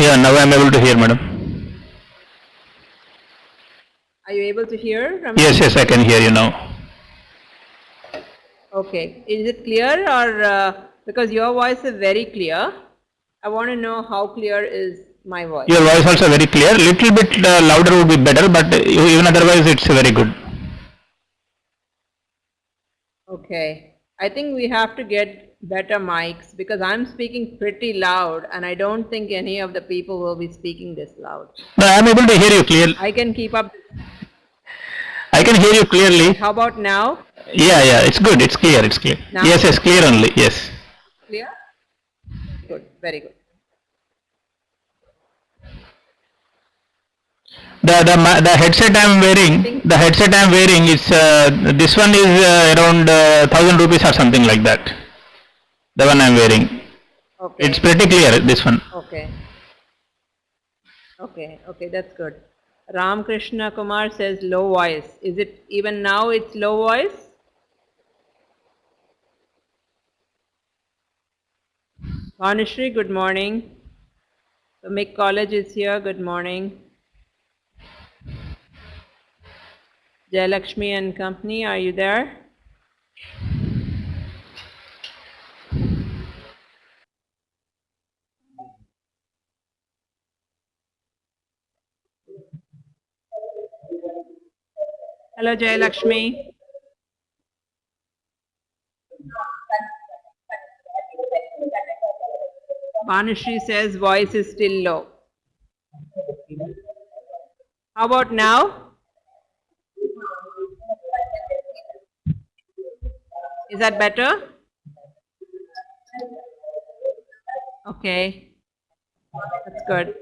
Yeah, now I am able to hear, madam. Are you able to hear? Yes, yes, I can hear you now. Okay. Is it clear or because your voice is very clear, I want to know how clear is my voice. Your voice also very clear. Little bit louder would be better, but even otherwise it's very good. Okay. I think we have to get better mics because I'm speaking pretty loud and I don't think any of the people will be speaking this loud. No, I am able to hear you clearly. I can keep up. I can hear you clearly. How about now? Yeah, yeah, it's good. It's clear. It's clear. Now? Yes, yes, clear only. Yes. Clear? Good. Very good. The headset I am wearing. The headset I am wearing is this one is around 1,000 rupees or something like that. The one I am wearing. Okay. It's pretty clear. This one. Okay. Okay. Okay. That's good. Ram Krishna Kumar says low voice. Is it even now it's low voice? Vanishri, good morning. The Mick College is here. Good morning. Jayalakshmi and company, are you there? Hello, Jayalakshmi. Vanishri says voice is still low. How about now? Is that better? Okay, that's good.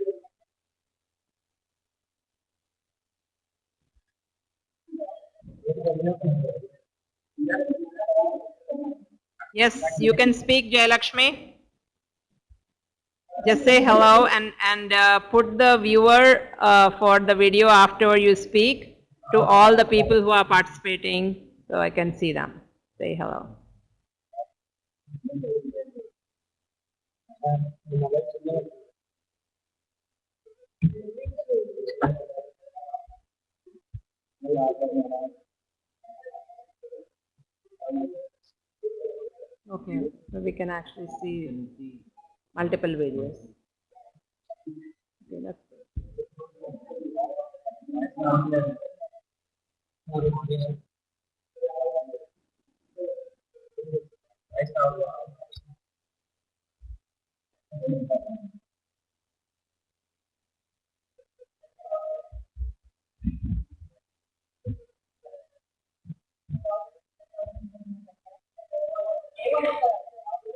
Yes, you can speak, Jayalakshmi. Just say hello and put the viewer for the video after you speak to all the people who are participating so I can see them. Say hello. Okay, so we can actually see multiple videos. Okay, that's good.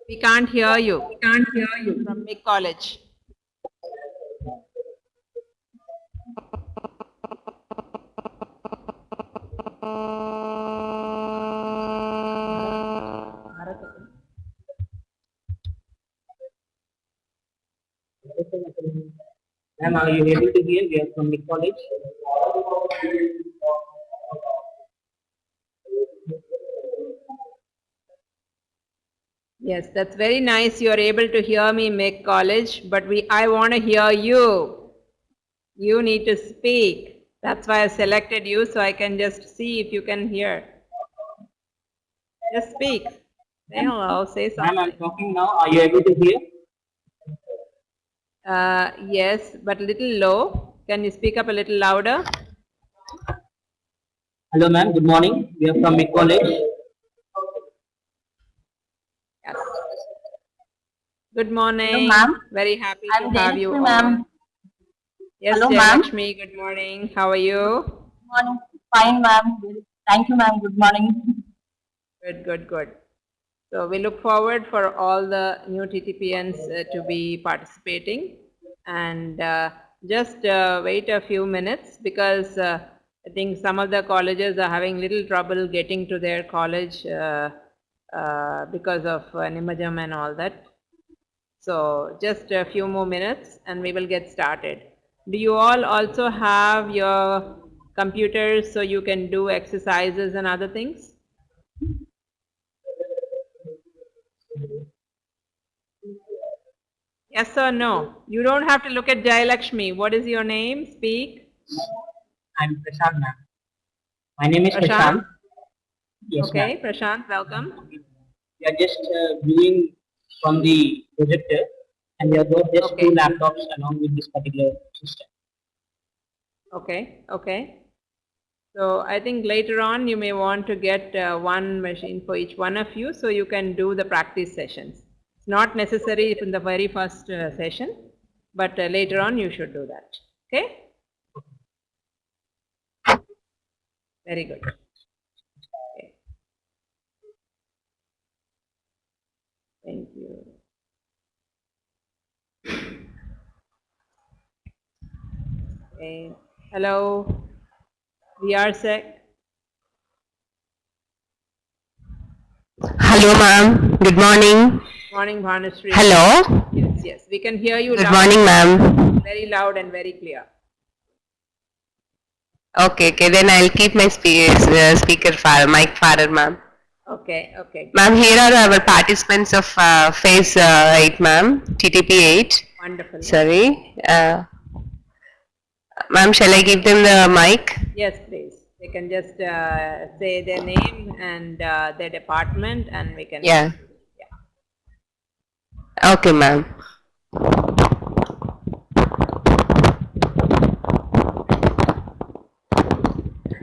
We can't hear you. We can't hear you from Mick College. Ma'am, are you able to hear? We are from Mick College. Yes, that's very nice. You are able to hear me, Mick College, but I want to hear you. You need to speak. That's why I selected you, so I can just see if you can hear. Just speak. Say hello. Say something. Ma'am, I'm talking now. Are you able to hear? Yes, but a little low. Can you speak up a little louder? Hello, ma'am. Good morning. We are from Mick College. Yes. Good morning. Hello, ma'am. Very happy I'm to have you Day2, ma'am. Yes, Hello, ma'am. Lakshmi, good morning. How are you? Good morning. Fine, ma'am. Thank you, ma'am. Good morning. Good, good, good. So we look forward for all the new TTPNs to be participating, and just wait a few minutes because I think some of the colleges are having little trouble getting to their college because of Nimajam and all that. So just a few more minutes and we will get started. Do you all also have your computers so you can do exercises and other things? Yes or no? You don't have to look at Jayalakshmi. What is your name? Speak. I'm Prashant, ma'am. My name is Prashant? Prashant. Yes, Okay, ma'am. Prashant, welcome. We are just viewing from the projector, and we have got just Okay. 2 laptops along with this particular system. Okay, okay. So I think later on you may want to get one machine for each one of you so you can do the practice sessions. It's not necessary in the very first session, but later on you should do that. Okay? Very good. Okay. Thank you. Okay. Hello, VRSec. Hello, ma'am. Good morning. Morning, Bhanushree. Hello. Yes, yes. We can hear you Good loud, morning, ma'am. very loud and very clear. Okay, okay. Then I'll keep my speaker far, mic farther, ma'am. Okay, okay. Ma'am, here are our participants of phase 8, ma'am. TTP 8. Wonderful. Sorry. Ma'am, shall I give them the mic? Yes, please. They can just say their name and their department, and we can. Yeah. Yeah. Okay, ma'am.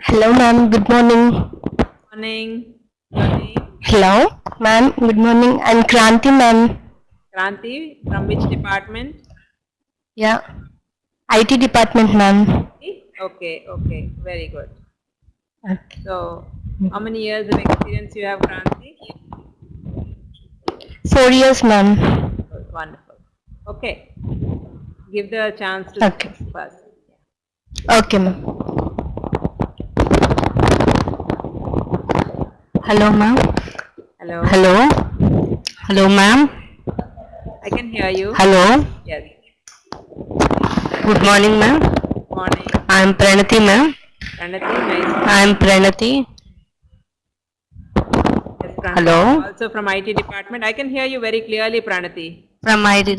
Hello, ma'am. Good morning. Morning. Your name? Hello, ma'am. Good morning. I'm Kranti, ma'am. Kranti. From which department? Yeah. IT department, ma'am. Okay, okay. Very good. Okay. So, how many years of experience you have, Kranti? 4 years, ma'am. Wonderful. Okay. Give the chance to the Okay. next person. Okay, ma'am. Hello, ma'am. Hello. Hello. Hello, ma'am. I can hear you. Hello. Yes. Good morning, ma'am. Morning. I'm Pranati, ma'am. Pranati, nice. I'm Pranati. Yes, Pranati. Hello. Also from IT department. I can hear you very clearly, Pranati. From IT.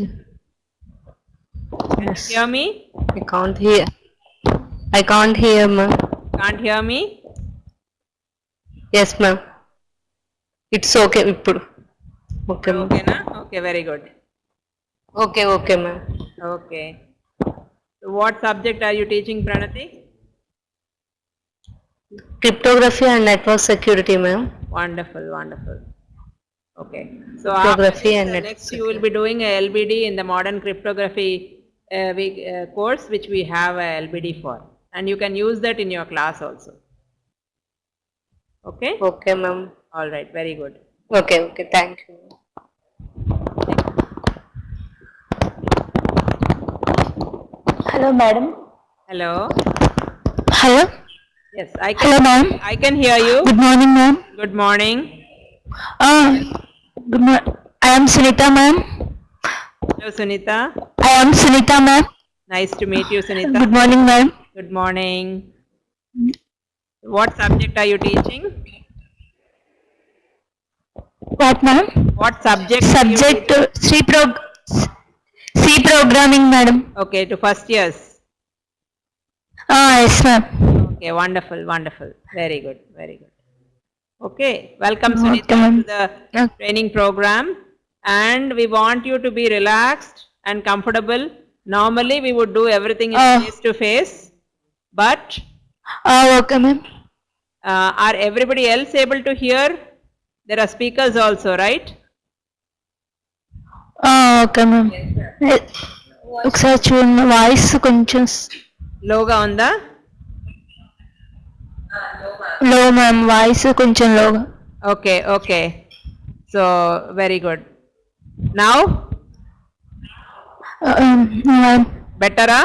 Can Yes. you hear me? I can't hear. I can't hear, ma'am. Can't hear me? Yes, ma'am. It's okay. ఇప్పుడు. Okay, ma'am. Okay, na? Okay, very good. Okay, okay, ma'am. Okay. So what subject are you teaching, Pranati? Cryptography and network security, ma'am. Wonderful, wonderful. Okay. So Cryptography after and this, network next you will be doing a LBD in the modern cryptography course, which we have a LBD for. And you can use that in your class also. Okay? Okay, ma'am. All right, very good. Okay, okay. Thank you. Hello, madam. Hello? Hello. Yes, I can. Hello, ma'am. I can hear you. Good morning, ma'am. Good morning. Good morning. I am Sunita, ma'am. Hello, Sunita. I am Sunita, ma'am. Nice to meet you, Sunita. Good morning, ma'am. Good morning. What subject are you teaching? What, ma'am? What subject? are you Subject teaching? C programming, madam. Okay, to first years. Yes, ma'am. Okay, wonderful, wonderful. Very good, very good. Okay, welcome Okay, Sunita ma'am. to the training program. And we want you to be relaxed and comfortable. Normally we would do everything in face to face. But Okay, ma'am. are everybody else able to hear? There are speakers also, right? Okay, ma'am. ఒకసారి చూడండి voice కొంచెం లోగా ఉందా? లో ma'am voice కొంచెం లోగా. Okay, okay. So very good. Now? Better?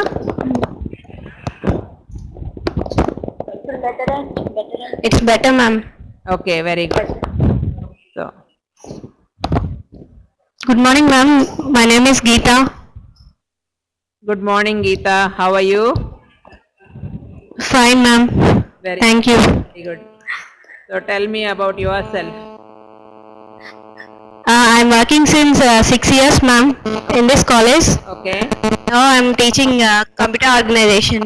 It's better, ma'am. Okay, very good. So, Good morning, ma'am. My name is Geeta. good morning, Geeta. How are you? Fine, ma'am. Thank you. Very good. So tell me about yourself. I'm working since 6 years, ma'am, in this college. Okay. Now I'm teaching computer organization.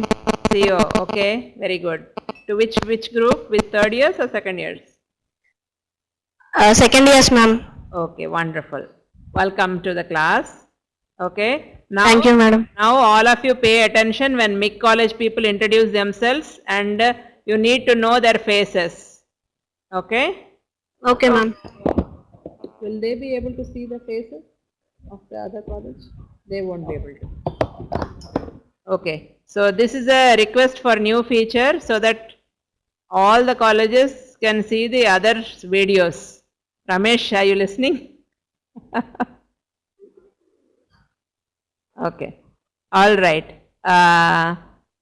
CO. Okay. Very good. To which group? With third years or second years? Second years, ma'am. Okay. Wonderful. Welcome to the class. Okay. Now, Thank you, madam. Now all of you pay attention when MIG college people introduce themselves, and you need to know their faces. Okay. Okay, ma'am. Will they be able to see the faces of the other college? They won't be able to. Okay. So this is a request for new feature so that all the colleges can see the other videos. Ramesh, are you listening? Okay. All right.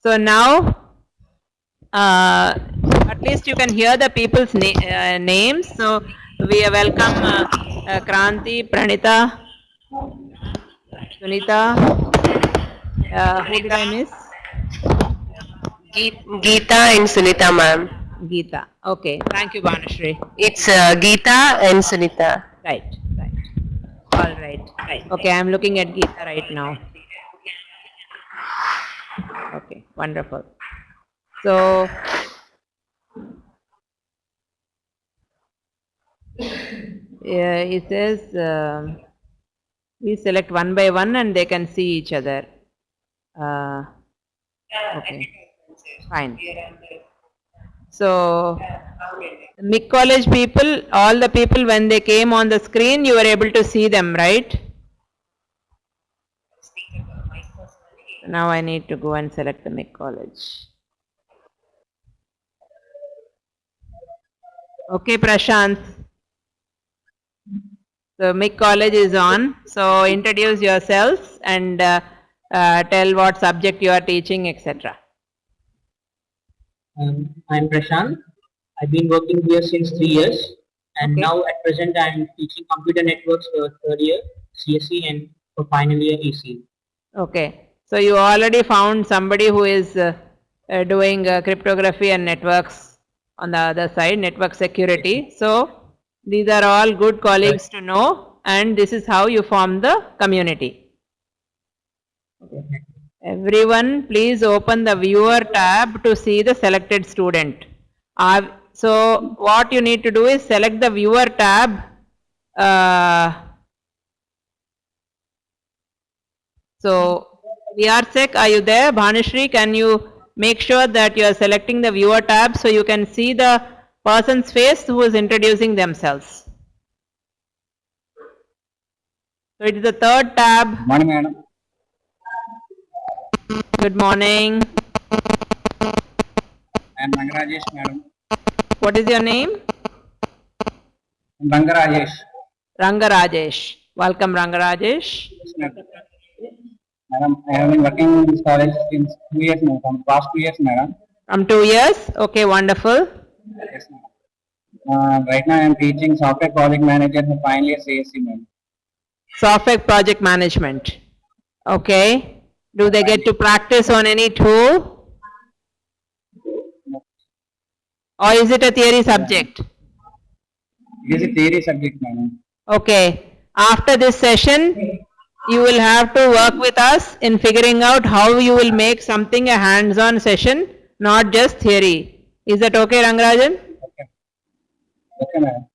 So now, at least you can hear the people's names. So we welcome Kranti, Pranita, Sunita. Who did I miss? Geeta and Sunita, ma'am. Geeta. Okay. Thank you, Banashri. It's Geeta and Sunita. Right. Right. All right. Right. Okay. I'm looking at Geeta right now. Okay. Wonderful. So, it says we select one by one and they can see each other. Okay, fine. So, MIG college people, all the people when they came on the screen, you were able to see them, right? Now I need to go and select the MIG college. Okay, Prashant. So MIG college is on. So introduce yourselves and tell what subject you are teaching, etc. I'm Prashant. I've been working here since 3 years, and Okay. now at present I'm teaching computer networks for third year CSE and for final year EC. Okay. So you already found somebody who is doing cryptography and networks on the other side, network security. So these are all good colleagues to know, and this is how you form the community. Okay. Everyone, please open the viewer tab to see the selected student. So what you need to do is select the viewer tab. So VRSec, are you there? Bhanashri, can you make sure that you are selecting the viewer tab so you can see the person's face who is introducing themselves? So it is the third tab. Morning, madam. Good morning. I am Rangarajesh, madam. What is your name? Rangarajesh. Rangarajesh. Welcome, Rangarajesh. Yes, madam. Madam, I have been working in this college since 2 years now, from past 2 years, madam. From 2 years? Okay, wonderful. Yes, madam. Right now I am teaching software project manager for final year CSE, madam. Software project management. Okay. Do they get to practice on any tool? Or is it a theory subject? It is a theory subject, madam. Okay. After this session, you will have to work with us in figuring out how you will make something a hands-on session, not just theory. Is that okay, Rangarajan? Okay. Okay, madam.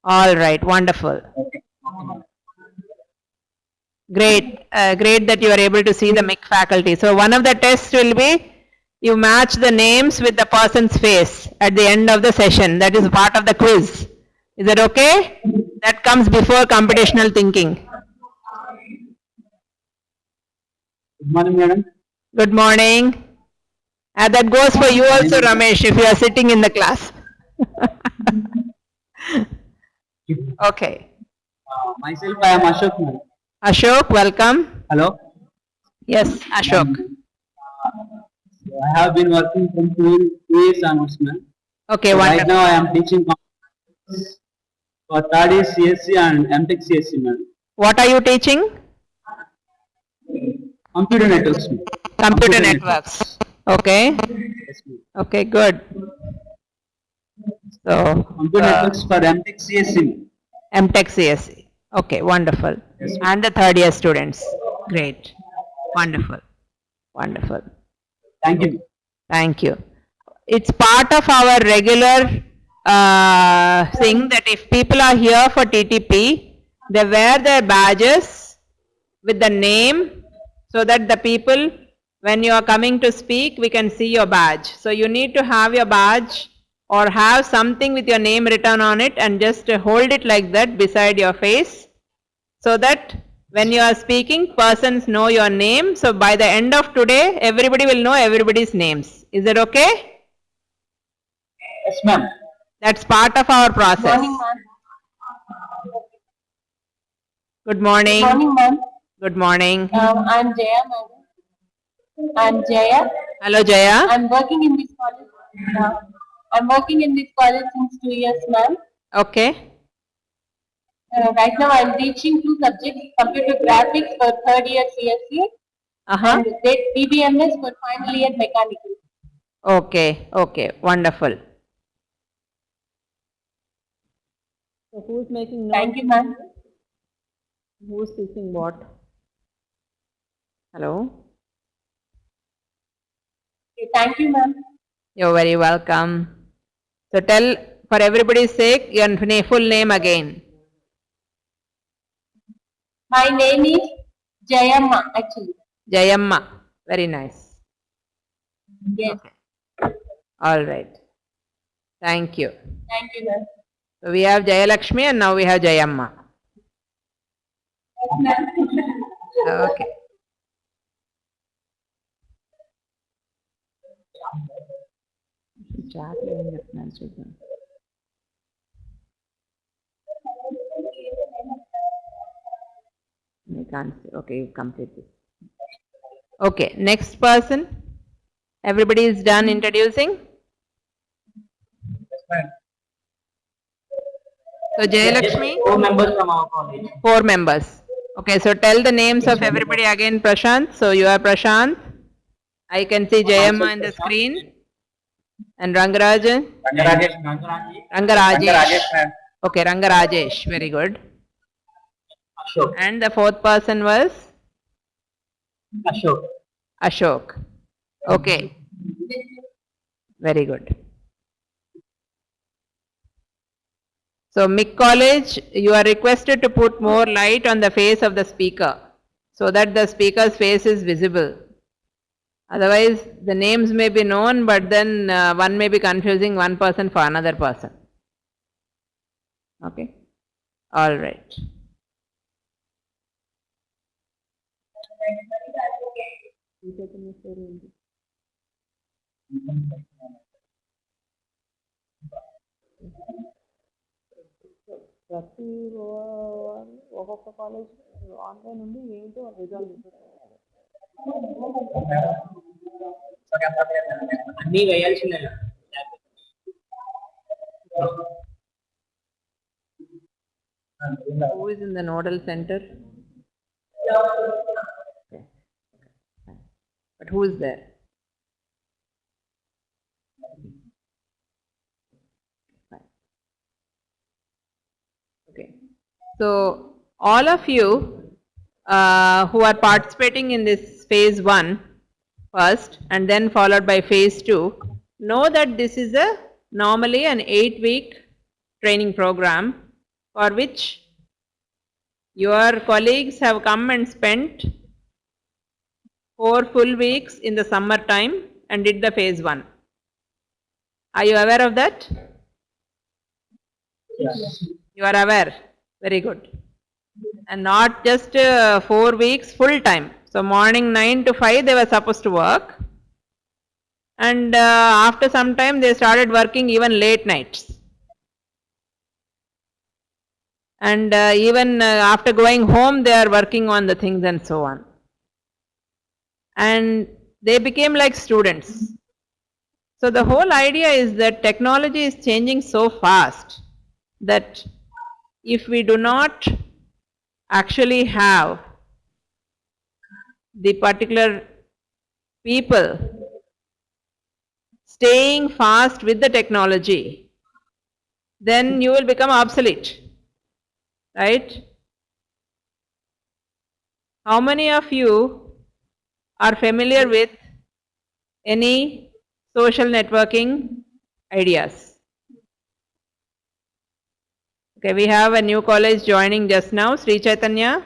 All right. Wonderful. Okay. Okay, madam. Great. Great that you are able to see the MIC faculty. So one of the tests will be you match the names with the person's face at the end of the session. That is part of the quiz. Is that okay? That comes before computational thinking. Good morning, madam. Good morning. And that goes for you also, Ramesh, if you are sitting in the class. Okay. Myself, I am Ashok, madam. Ashok, welcome. Hello. Yes, Ashok. I have been working from 2 years onwards, ma'am. Okay, So right wonderful. now I am teaching for third year CSE and MTech CSE, ma'am. What are you teaching? Computer networks, ma'am. Computer networks. Okay. Yes, ma'am. Okay, good. So, Computer networks for MTech CSE. MTech CSE. Okay, wonderful. And the third year students. Great. Wonderful. Wonderful. Thank you. Thank you. It's part of our regular thing that if people are here for TTP, they wear their badges with the name so that the people, when you are coming to speak, we can see your badge. So you need to have your badge or have something with your name written on it and just hold it like that beside your face so that when you are speaking, persons know your name. So by the end of today, everybody will know everybody's names. Is that okay? Yes, ma'am. That's part of our process. Morning, ma'am. Good morning. Good morning, ma'am. Good morning. I'm Jaya, madam. I'm Jaya. Hello, Jaya. I'm working in this college. I'm working in this college since 2 years, ma'am. Okay. Right now, I'm teaching 2 subjects: computer graphics for 3rd year CSE and PBMS for final year mechanical. Okay. Okay. Wonderful. So who's making notes? Thank you, ma'am. Who's teaching what? Hello. Okay, thank you, ma'am. You're very welcome. So tell, for everybody's sake, your full name again. My name is Jayamma, actually. Jayamma. Very nice. Yes. Okay. All right. Thank you. Thank you, ma'am. So we have Jayalakshmi and now we have Jayamma. Okay. Chat లో ఏం చెప్తున్నాను చూద్దాం. You can't see. Okay, you complete this. Okay, next person. Everybody is done introducing. Yes, ma'am. So Jayalakshmi, 4 members from our college. 4 members. Okay, so tell the names of everybody again, Prashant. So you are Prashant. I can see Jayamma in the screen. And Rangarajan? Rangarajesh. Rangarajesh. Okay, Rangarajesh. Very good. Ashok. And the 4th person was? Ashok. Ashok. Okay. Very good. So, Mick College, you are requested to put more light on the face of the speaker so that the speaker's face is visible. Otherwise, the names may be known, but then one may be confusing one person for another person. Okay? All right. ప్రతి ఒక్కొక్క college online నుండి ఏంటో result అన్నీ వేయాల్సిందే. Who is in the nodal center? Okay. But who is there? Okay. So all of you who are participating in this phase 1 first and then followed by phase 2 know that this is a normally an 8-week training program for which your colleagues have come and spent 4 full weeks in the summer time and did the phase 1. Are you aware of that? Yes. You are aware. Very good. And not just 4 weeks full time. So morning 9 to 5 they were supposed to work. And after some time they started working even late nights. And even after going home they are working on the things and so on. And they became like students. So the whole idea is that technology is changing so fast that if we do not actually have the particular people staying fast with the technology, then you will become obsolete, right? how many of you are familiar with any social networking ideas? Okay, we have a new college joining just now, Sri Chaitanya.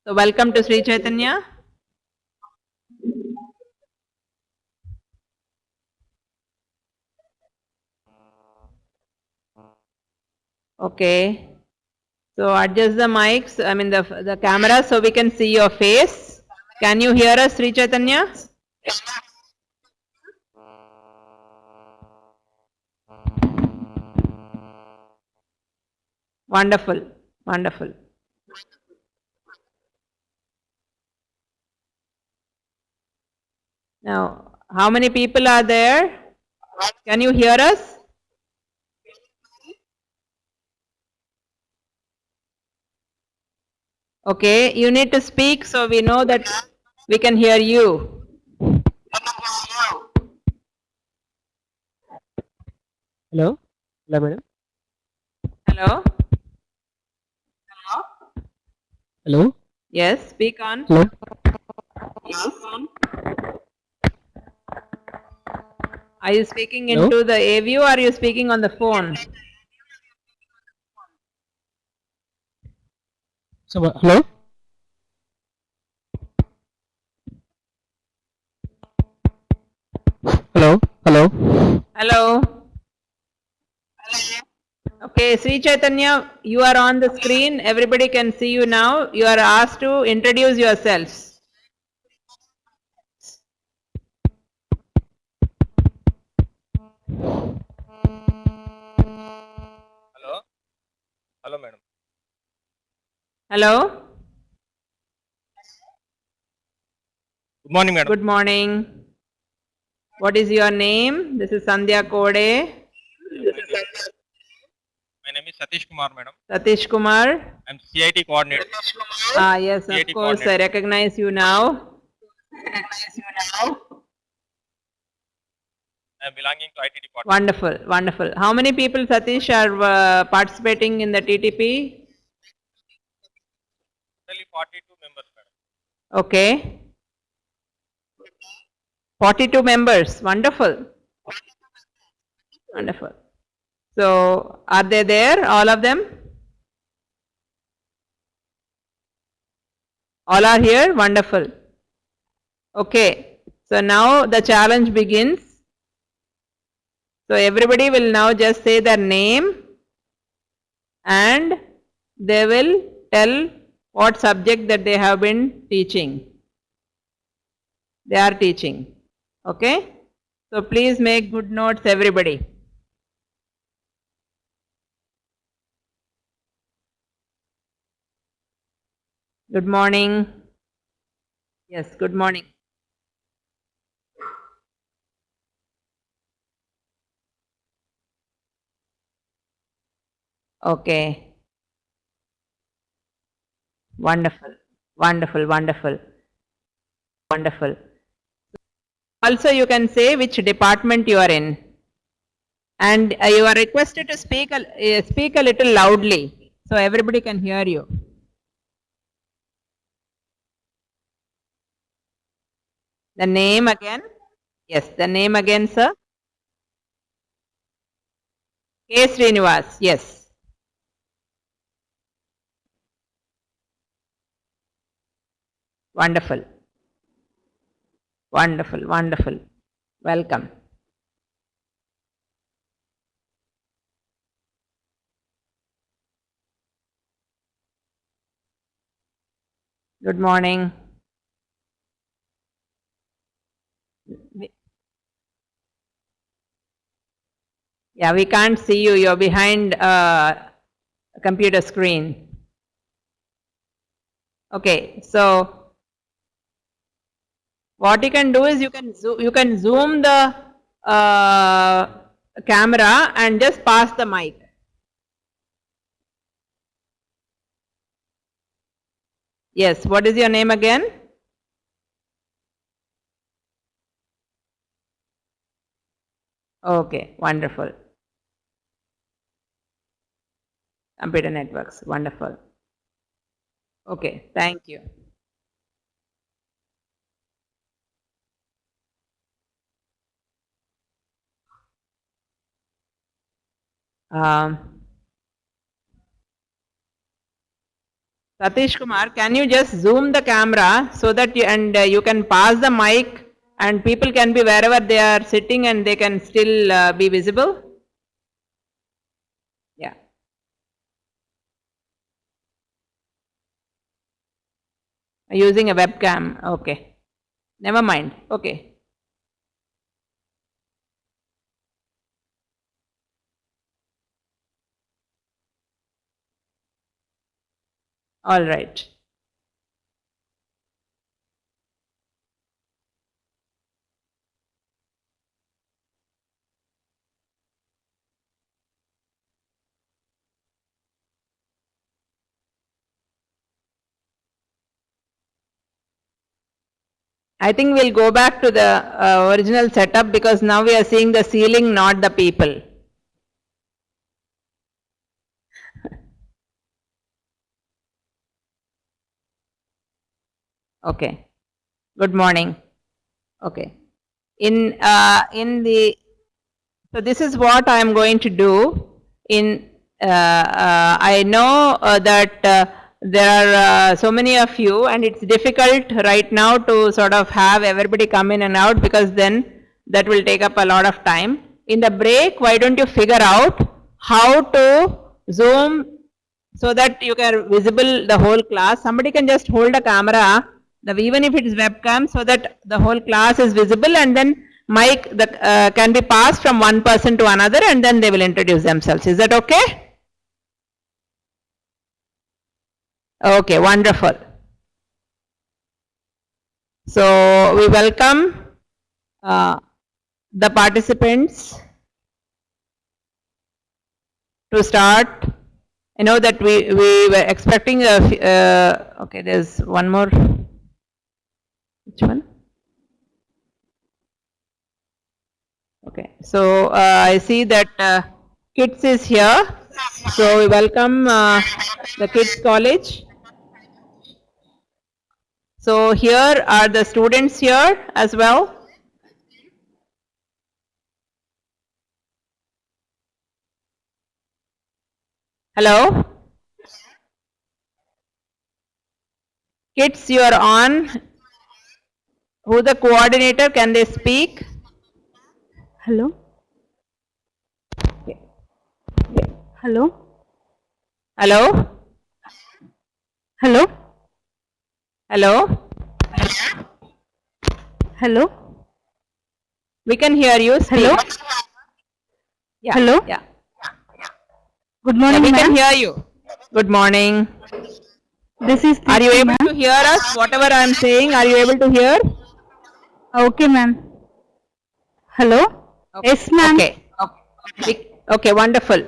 So welcome to Sri Chaitanya. Okay. So adjust the mics, I mean the camera, so we can see your face. Can you hear us, Sri Chaitanya? Wonderful, wonderful. Now, how many people are there? Can you hear us? Okay, you need to speak so we know that we can hear you. Hello? Hello, madam. Hello? Hello? Yes, speak on. Hello? Are you speaking Hello? into the AView or are you speaking on the phone? So, hello? Hello? Hello? Hello? Okay, Sri Chaitanya, you are on the screen. Everybody can see you now. You are asked to introduce yourselves. Hello? Hello, madam. Hello? Good morning, madam. Good morning. What is your name? This is Sandhya Kode. My name is Satish Kumar, madam. Satish Kumar. I'm CIT coordinator. Ah, yes, CIT of course, I coordinator. recognize you now. I'm belonging to IT department. Wonderful, wonderful. How many people, Satish, are participating in the TTP? Totally 42 members, madam. Okay. 42 members. Wonderful. Wonderful. So, are they there, all of them? All are here? Wonderful. Okay. So, now the challenge begins. So, everybody will now just say their name and they will tell what subject that they have been teaching. They are teaching. Okay? So, please make good notes, everybody. Good morning. Yes, good morning. Okay. Wonderful. Wonderful, wonderful. Wonderful. Also, you can say which department you are in. And you are requested to speak a little loudly so everybody can hear you. The name again? Yes, the name again, sir? K. Srinivas, yes. Wonderful. Wonderful, wonderful. Welcome. Good morning. Yeah, we can't see you. You're behind a computer screen. Okay, so what you can do is you can zoom the camera and just pass the mic. Yes, what is your name again? Okay, wonderful. Computer networks, wonderful. Okay, thank you. Satish Kumar, can you just zoom the camera so that you can pass the mic and people can be wherever they are sitting and they can still be visible? Yeah. Using a webcam. Okay. Never mind. Okay. All right. I think we'll go back to the original setup because now we are seeing the ceiling, not the people. Okay. Good morning. Okay. In the so this is what I am going to do. I know that there are so many of you, and it's difficult right now to sort of have everybody come in and out because then that will take up a lot of time. In the break, why don't you figure out how to zoom so that you can visible the whole class. Somebody can just hold a camera, even if it is webcam, so that the whole class is visible, and then mic can be passed from one person to another, and then they will introduce themselves. Is that okay? Okay, wonderful. So we welcome the participants to start. I know that we were expecting okay, there's one more. Which one? Okay, so I see that kids is here. So we welcome the kids college. So here are the students here as well. Hello? Kids, you are on. Who the coordinator? Can they speak? Hello? Hello? Hello? Hello? Hello? Hello? We can hear you. Speak. Hello? Yeah. Hello? Yeah. Good Yeah, morning, we can ma'am. hear you. Good morning. This is Are you Trishna, able ma'am. to hear us? Whatever I am saying, are you able to hear? Okay, ma'am. Hello? Okay. Yes, ma'am. Okay, wonderful.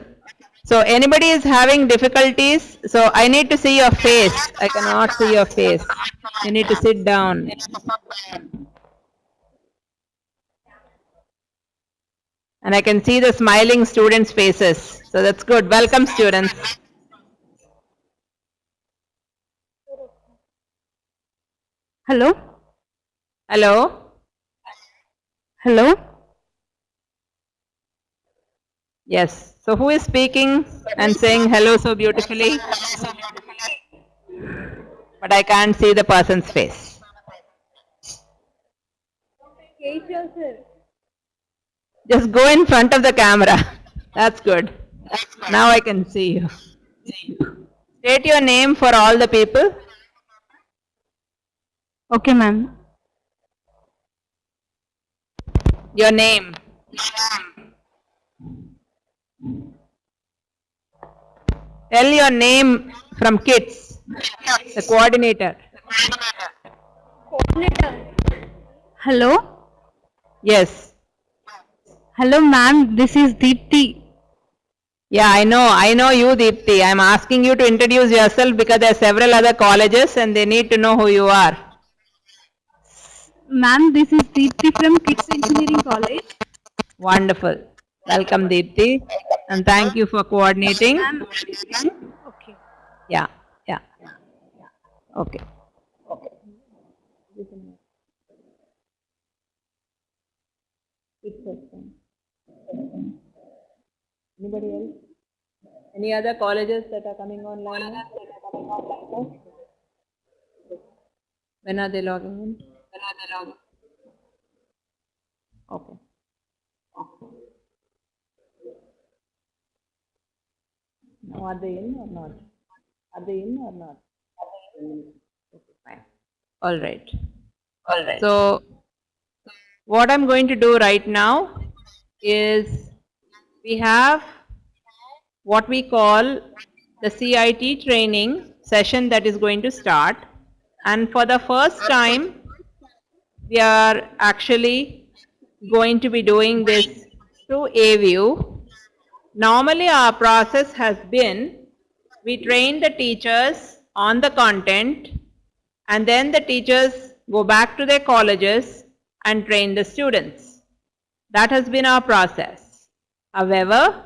So anybody is having difficulties, so I need to see your face. I cannot see your face. You need to sit down. And I can see the smiling students' faces. So that's good. Welcome, students. Hello? Hello? Hello? Yes. So who is speaking and saying hello so beautifully? But I can't see the person's face. Just go in front of the camera. That's good. Now I can see you. State your name for all the people. Okay, ma'am. Your name. Tell your name from kids. The coordinator. Hello? Yes. Hello, ma'am. This is Deepthi. Yeah, I know you, Deepthi. I'm asking you to introduce yourself because there are several other colleges and they need to know who you are. Ma'am, this is Deepthi from Kids Engineering College. Wonderful. Welcome, Deepthi. And thank you for coordinating. Ma'am. Okay. Yeah, yeah. Okay. Anybody else? Any other colleges that are coming online now? When are they logging in? Okay. Now are they in or not? Are they in or not? Okay, fine. All right. So what I'm going to do right now is we have what we call the CIT training session that is going to start, and for the first time we are actually going to be doing this through A-View. Normally our process has been we train the teachers on the content and then the teachers go back to their colleges and train the students. That has been our process. However,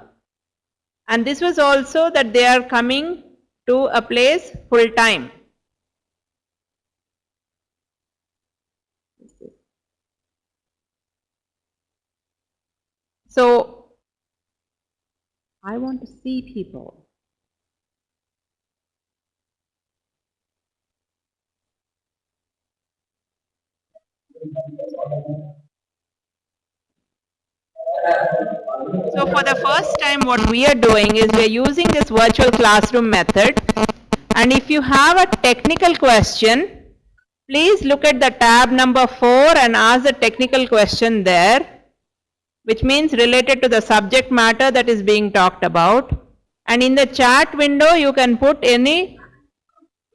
and this was also that they are coming to a place full time. So I want to see people. So for the first time what we are doing is we are using this virtual classroom method, and if you have a technical question, please look at the tab number 4 and ask the technical question there, which means related to the subject matter that is being talked about. And in the chat window you can put any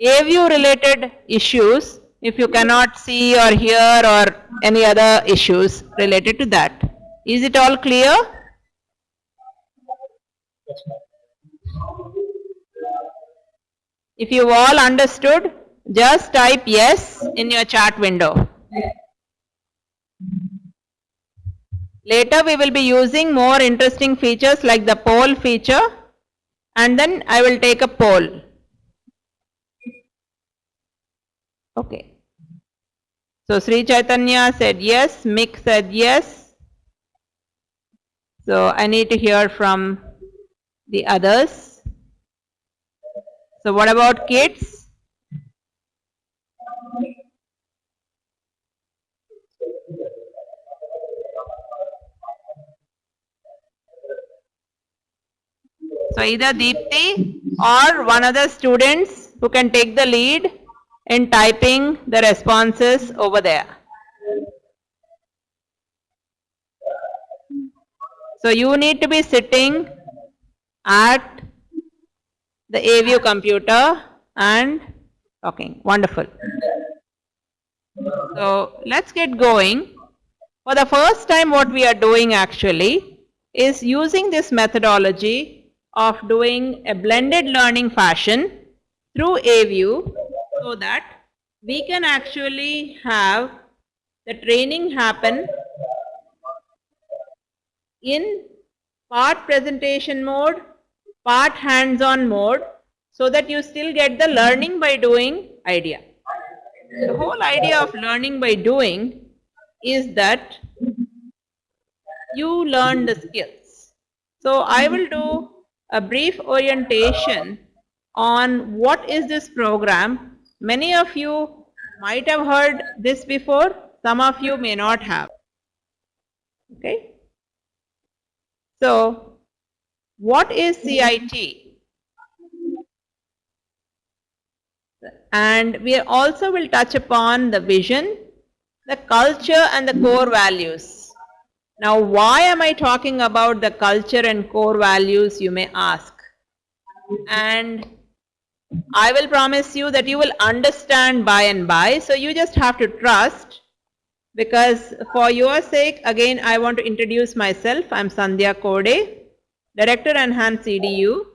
A-View related issues if you cannot see or hear or any other issues related to that. Is it all clear? If you all understood, just type yes in your chat window. Later we will be using more interesting features like the poll feature, and then I will take a poll. Okay. So Sri Chaitanya said yes, Mick said yes. So I need to hear from the others. So what about kids? So either Deepthi or one of the students who can take the lead in typing the responses over there. So you need to be sitting at the A-View computer and talking. Wonderful. So let's get going. For the first time what we are doing actually is using this methodology of doing a blended learning fashion through A-View so that we can actually have the training happen in part presentation mode, part hands-on mode, so that you still get the learning by doing idea. The whole idea of learning by doing is that you learn the skills. So I will do a brief orientation on what is this program. Many of you might have heard this before, some of you may not have. Okay. So what is CIT? And we also will touch upon the vision, the culture and the core values. Now why am I talking about the culture and core values, you may ask. And I will promise you that you will understand by and by, so you just have to trust, because for your sake, again I want to introduce myself. I am Sandhya Kode, Director Enhanced CDU,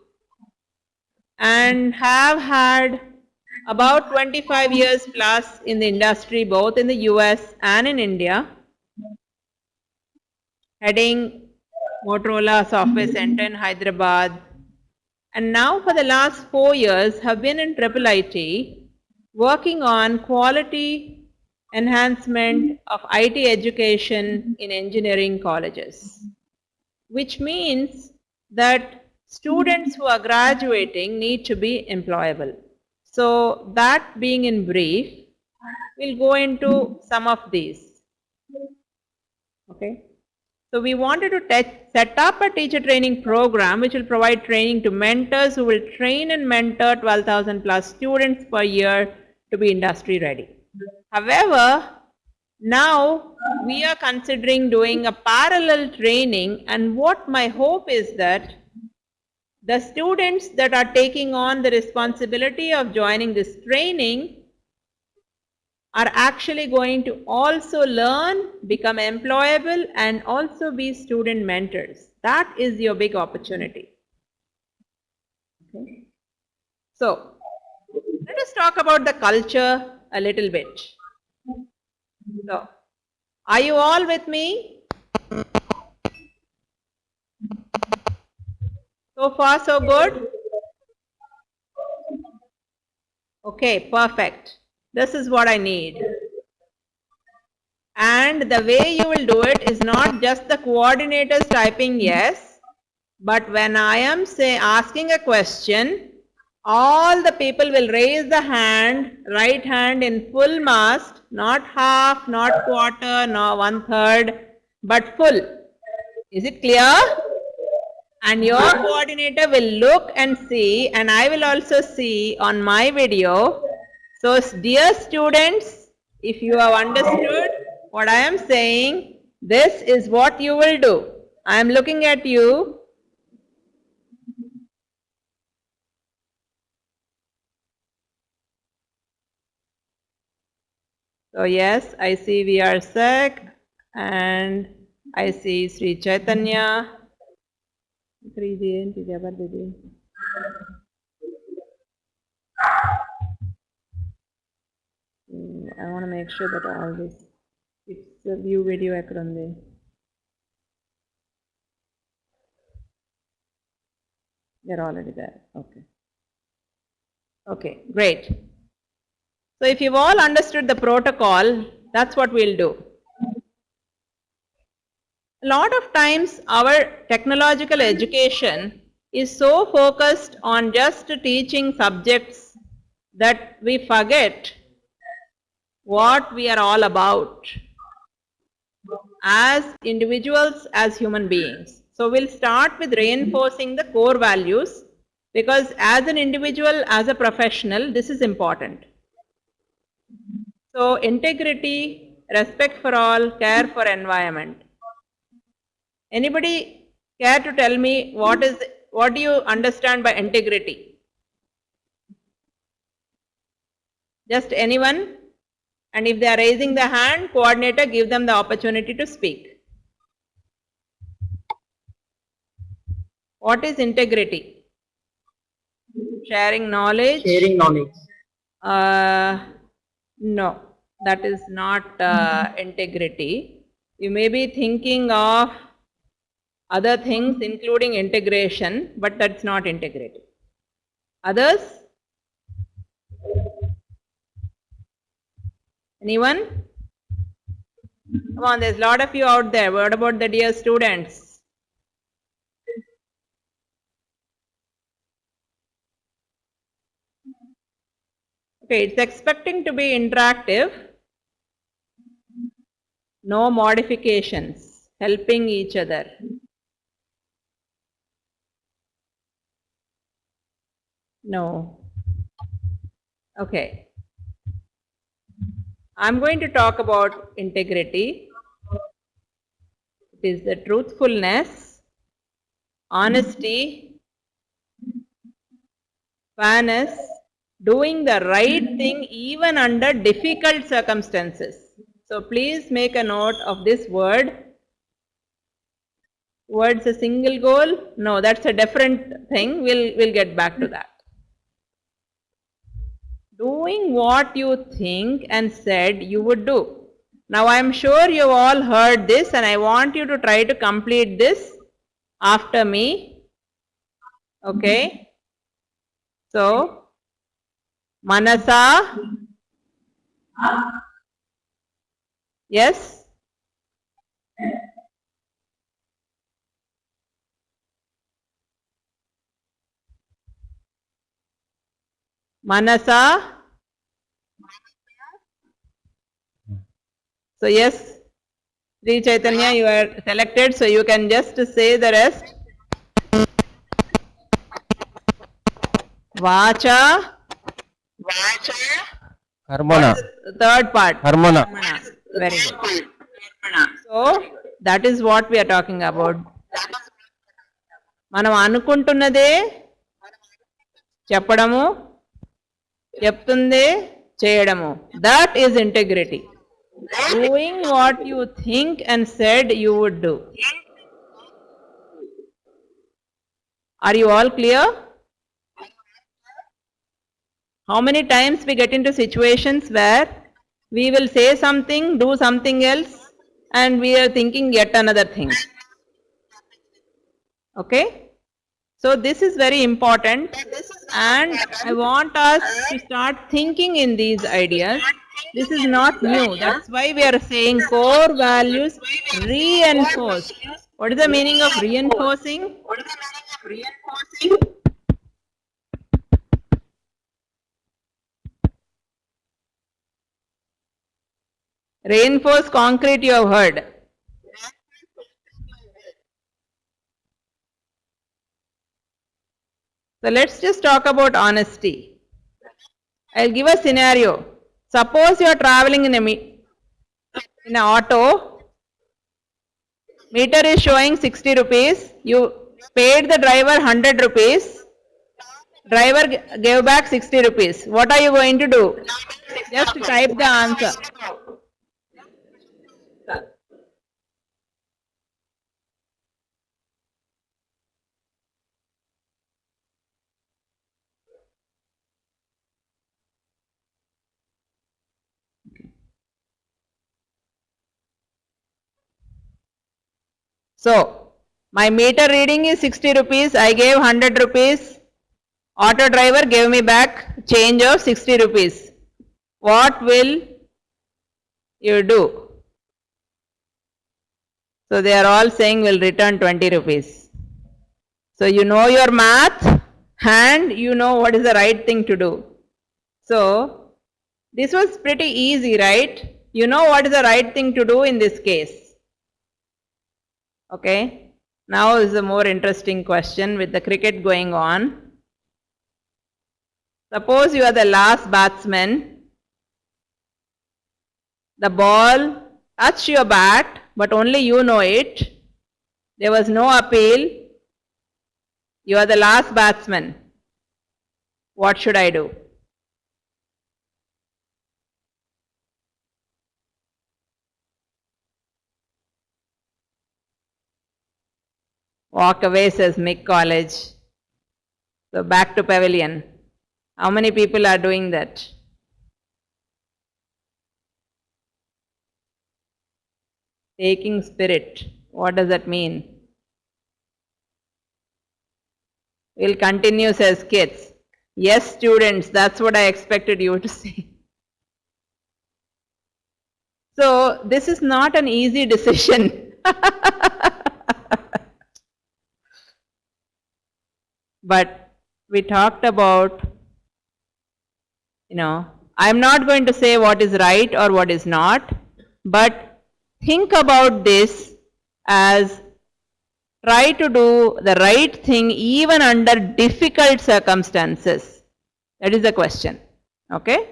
and have had about 25 years plus in the industry, both in the US and in India, heading Motorola Software Center in Hyderabad, and now for the last 4 years have been in IIIT working on quality enhancement of IT education in engineering colleges, which means that students who are graduating need to be employable. So that being in brief, we'll go into some of these. Okay. So we wanted to set up a teacher training program which will provide training to mentors who will train and mentor 12,000 plus students per year to be industry ready. However, now we are considering doing a parallel training, and what my hope is that the students that are taking on the responsibility of joining this training are actually going to also learn, become employable, and also be student mentors. That is your big opportunity. Okay. So, let us talk about the culture a little bit. So, are you all with me? So far, so good? Okay, perfect. This is what I need. And the way you will do it is not just the coordinators typing yes, but when I am asking a question, all the people will raise the hand, right hand in full mast, not half, not quarter, nor 1/3, but full. Is it clear? And your coordinator will look and see, and I will also see on my video. So dear students, if you have understood what I am saying, this is what you will do. I am looking at you. So yes, I see we are Sek, and I see Sri Chaitanya. I want to make sure that all this, it's a view video ekrande. They're already there. Okay. Okay, great. So if you've all understood the protocol, that's what we'll do. A lot of times our technological education is so focused on just teaching subjects that we forget what we are all about as individuals, as human beings. So we'll start with reinforcing the core values, because as an individual, as a professional, this is important. So integrity, respect for all, care for environment. Anybody care to tell me what do you understand by integrity? Just anyone? And if they are raising the hand, coordinator, give them the opportunity to speak. What is integrity? Sharing knowledge? Sharing knowledge. No, that is not integrity. You may be thinking of other things including integration, but that's not integrity. Others? Anyone? Come on, there's a lot of you out there. What about the dear students? Okay, it's expecting to be interactive. No modifications, helping each other. No. Okay. I'm going to talk about integrity. It is the truthfulness, honesty, fairness, doing the right thing even under difficult circumstances. So please make a note of this word. Towards a single goal? No, that's a different thing. We'll get back to that. Doing what you think and said you would do. Now I am sure you've all heard this, and I want you to try to complete this after me. Okay? So, Manasa? Yes? Manasa? So yes, Sri Chaitanya, you are selected, so you can just say the rest. Vacha? Harmona. The third part. Harmona. Very good. So that is what we are talking about. మనం అనుకుంటున్నదే చెప్పడము, చెప్తుందే చేయడము. That is integrity. Doing what you think and said you would do. Are you all clear? How many times we get into situations where we will say something, do something else, and we are thinking yet another thing. Okay? So this is very important, and I want us to start thinking in these ideas. This is not new. That's why we are saying core values reinforce. What is the meaning of reinforcing? Reinforce concrete, you have heard. So let's just talk about honesty. I'll give a scenario. Suppose you are traveling in an auto. Meter is showing 60 rupees. You paid the driver 100 rupees. Driver gave back 60 rupees. What are you going to do? Just type the answer. So, my meter reading is 60 rupees. I gave 100 rupees. Auto driver gave me back change of 60 rupees. What will you do? So, they are all saying will return 20 rupees. So, you know your math and you know what is the right thing to do. So, this was pretty easy, right? You know what is the right thing to do in this case. Okay. Now is a more interesting question with the cricket going on. Suppose you are the last batsman. The ball touched your bat, but only you know it. There was no appeal. You are the last batsman. What should I do? Walk away, says Mick College. So back to pavilion. How many people are doing that? Taking spirit. What does that mean? We'll continue, says kids. Yes, students, that's what I expected you to say. So this is not an easy decision. But we talked about, I'm not going to say what is right or what is not, but think about this as try to do the right thing even under difficult circumstances. That is the question. Okay?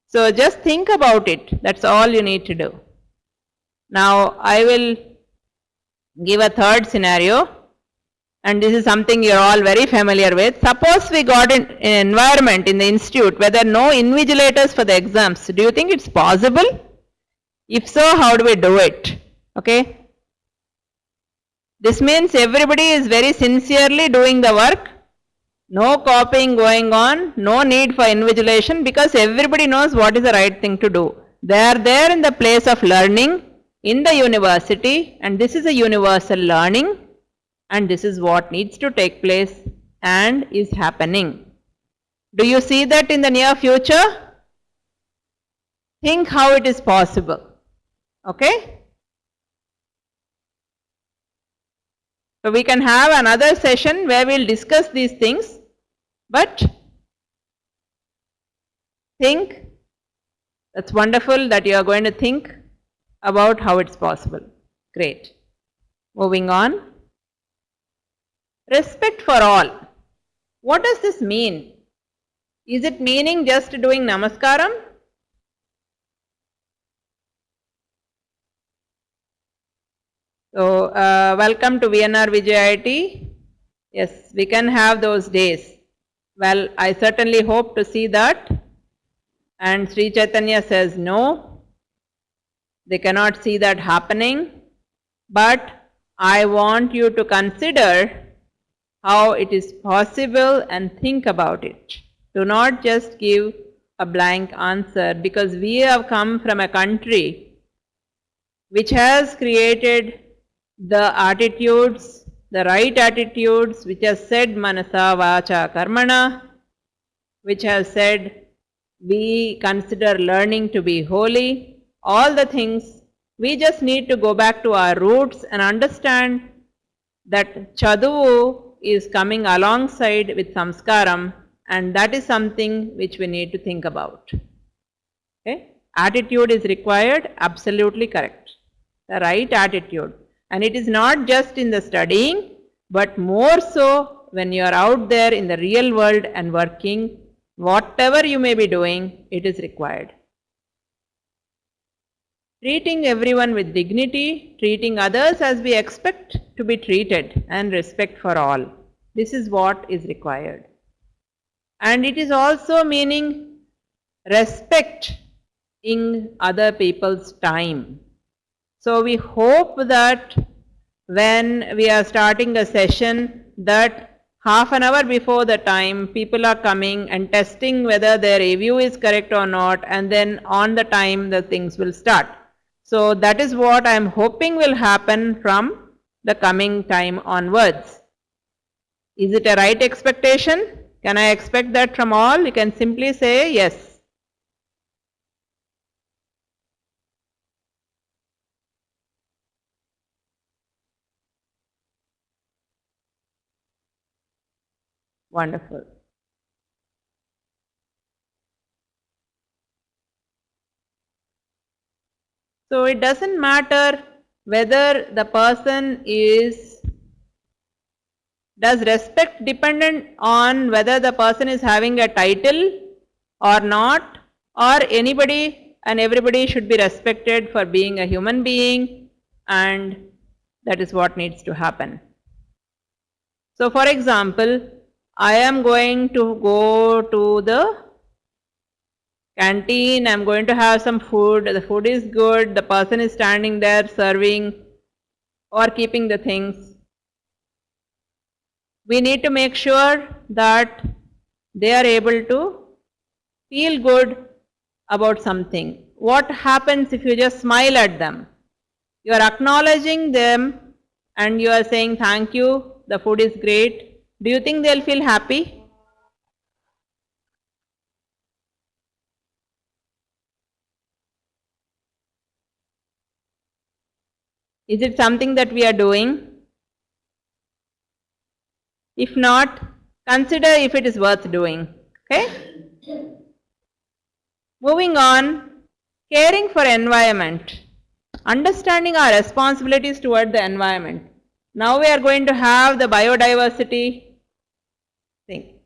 So just think about it. That's all you need to do. Now I will give a third scenario. And this is something you're all very familiar with. Suppose we got an environment in the institute where there are no invigilators for the exams. Do you think it's possible? If so, how do we do it? Okay. This means everybody is very sincerely doing the work. No copying going on. No need for invigilation because everybody knows what is the right thing to do. They are there in the place of learning in the university, and this is a universal learning. And this is what needs to take place and is happening. Do you see that in the near future? Think how it is possible. Okay? So we can have another session where we'll discuss these things, but think. That's wonderful that you are going to think about how it's possible. Great. Moving on. Respect for all. What does this mean? Is it meaning just doing namaskaram? So, welcome to VNR WCIT. Yes, we can have those days. Well, I certainly hope to see that. And Sri Chaitanya says no, they cannot see that happening. But I want you to consider how it is possible and think about it. Do not just give a blank answer, because we have come from a country which has created the attitudes, the right attitudes, which has said manasa vacha karmana, which has said we consider learning to be holy, all the things. We just need to go back to our roots and understand that chaduvu is coming alongside with samskaram, and that is something which we need to think about. Okay? Attitude is required, absolutely correct. The right attitude. And it is not just in the studying, but more so when you are out there in the real world and working, whatever you may be doing, it is required. Treating everyone with dignity, treating others as we expect to be treated, and respect for all. This is what is required. And it is also meaning respect in other people's time. So we hope that when we are starting a session, that half an hour before the time, people are coming and testing whether their review is correct or not, and then on the time the things will start. So that is what I am hoping will happen from the coming time onwards. Is it a right expectation? Can I expect that from all? You can simply say yes. Wonderful. So it doesn't matter whether the person does respect dependent on whether the person is having a title or not, or anybody and everybody should be respected for being a human being, and that is what needs to happen. So for example, I am going to go to the canteen, I am going to have some food, the food is good, the person is standing there serving or keeping the things. We need to make sure that they are able to feel good about something. What happens if you just smile at them? You are acknowledging them and you are saying thank you, the food is great. Do you think they'll feel happy? Is it something that we are doing? If not, consider if it is worth doing. Okay? Moving on, caring for environment. Understanding our responsibilities toward the environment. Now we are going to have the biodiversity thing.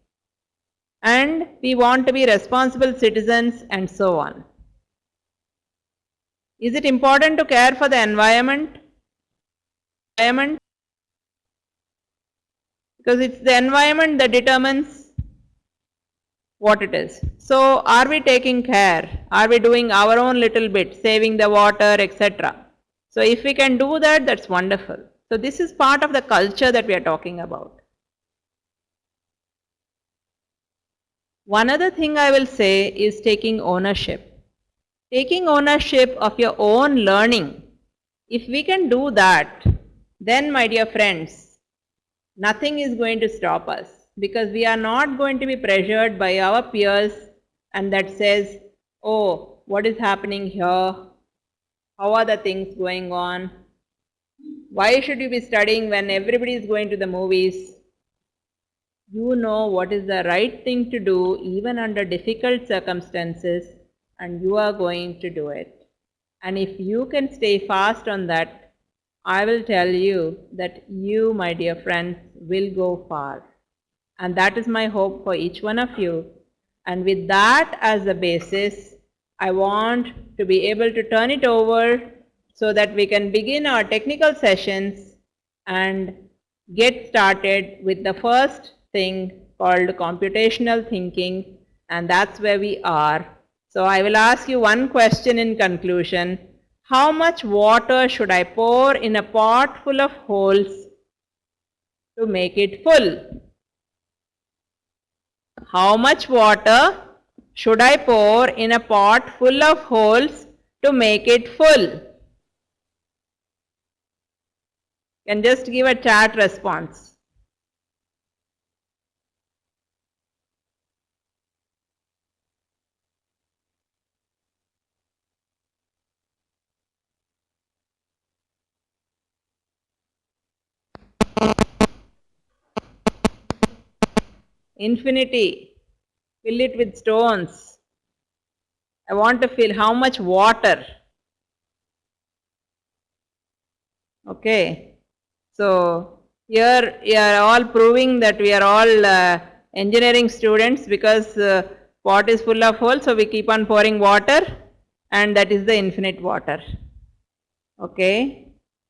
And we want to be responsible citizens and so on. Is it important to care for the environment? Because it's the environment that determines what it is. So are we taking care? Are we doing our own little bit, saving the water, etc.? So if we can do that, that's wonderful. So this is part of the culture that we are talking about. One other thing I will say is taking ownership. Taking ownership of your own learning. If we can do that, then my dear friends, nothing is going to stop us. because we are not going to be pressured by our peers and that says, oh, what is happening here? How are the things going on? Why should you be studying when everybody is going to the movies? You know what is the right thing to do even under difficult circumstances, and you are going to do it. And if you can stay fast on that, I will tell you that you, my dear friends, will go far. And that is my hope for each one of you. And with that as the basis, I want to be able to turn it over so that we can begin our technical sessions and get started with the first thing called computational thinking, and that's where we are. So I will ask you one question in conclusion. How much water should I pour in a pot full of holes to make it full? How much water should I pour in a pot full of holes to make it full? You can just give a chat response. Infinity. Fill it with stones. I want to fill how much water. Okay. So here you are all proving that we are all engineering students because pot is full of holes, so we keep on pouring water, and that is the infinite water. Okay.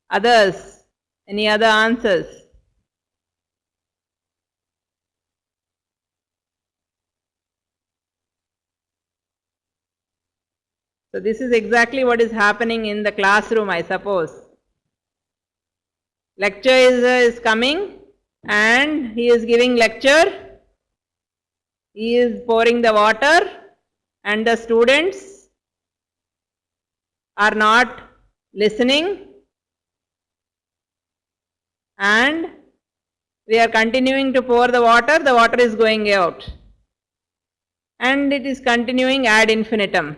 Others? Any other answers? So this is exactly what is happening in the classroom, I suppose. Lecture is coming and he is giving lecture. He is pouring the water and the students are not listening, and we are continuing to pour the water is going out, and it is continuing ad infinitum.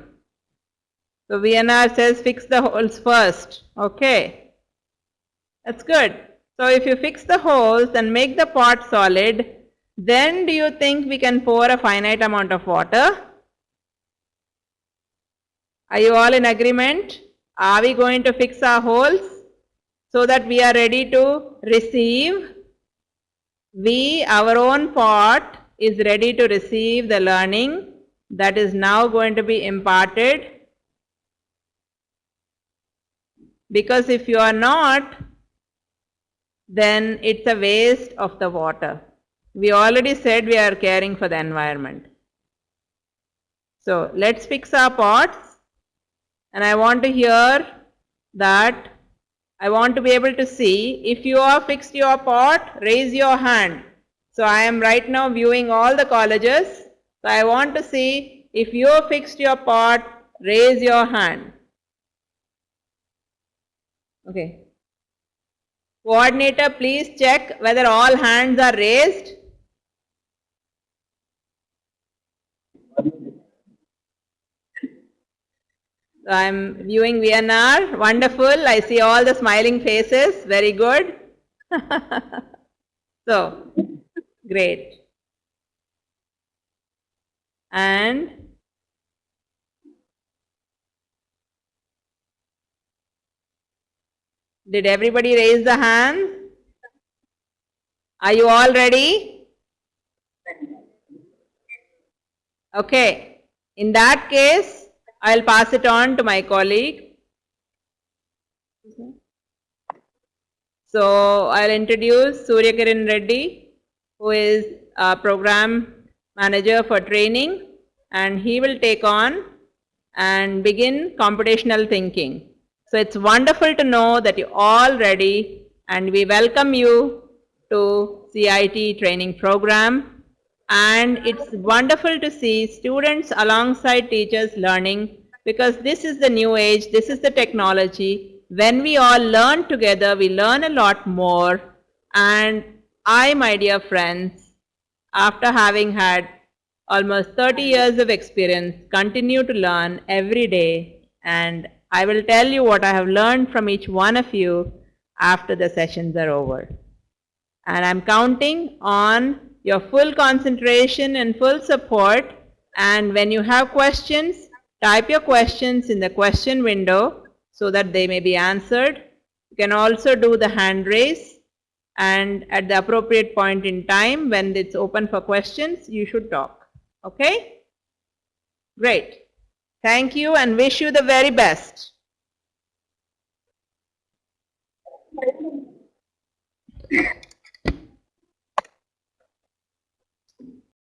So VNR says fix the holes first. Okay, that's good. So if you fix the holes and make the pot solid, then do you think we can pour a finite amount of water? Are you all in agreement? Are we going to fix our holes so that we are ready to receive? Our own pot is ready to receive the learning that is now going to be imparted. Because if you are not, then it's a waste of the water. We already said we are caring for the environment. So let's fix our pots, and I want to hear that. I want to be able to see if you have fixed your pot, raise your hand. So I am right now viewing all the colleges. So I want to see if you have fixed your pot, raise your hand. Okay. Coordinator, please check whether all hands are raised. So I am viewing VNR. Wonderful. I see all the smiling faces. Very good. So, great. And did everybody raise the hand? Are you all ready? Okay. In that case, I will pass it on to my colleague. So I will introduce Surya Kiran Reddy, who is a program manager for training, and he will take on and begin computational thinking. So it's wonderful to know that you're all ready, and we welcome you to CIT training program. And it's wonderful to see students alongside teachers learning, because this is the new age, this is the technology. When we all learn together, we learn a lot more. And I, my dear friends, after having had almost 30 years of experience, continue to learn every day, and I will tell you what I have learned from each one of you after the sessions are over. And I'm counting on your full concentration and full support, and when you have questions, type your questions in the question window so that they may be answered. You can also do the hand raise, and at the appropriate point in time when it's open for questions, you should talk. Okay? Great. Thank you and wish you the very best.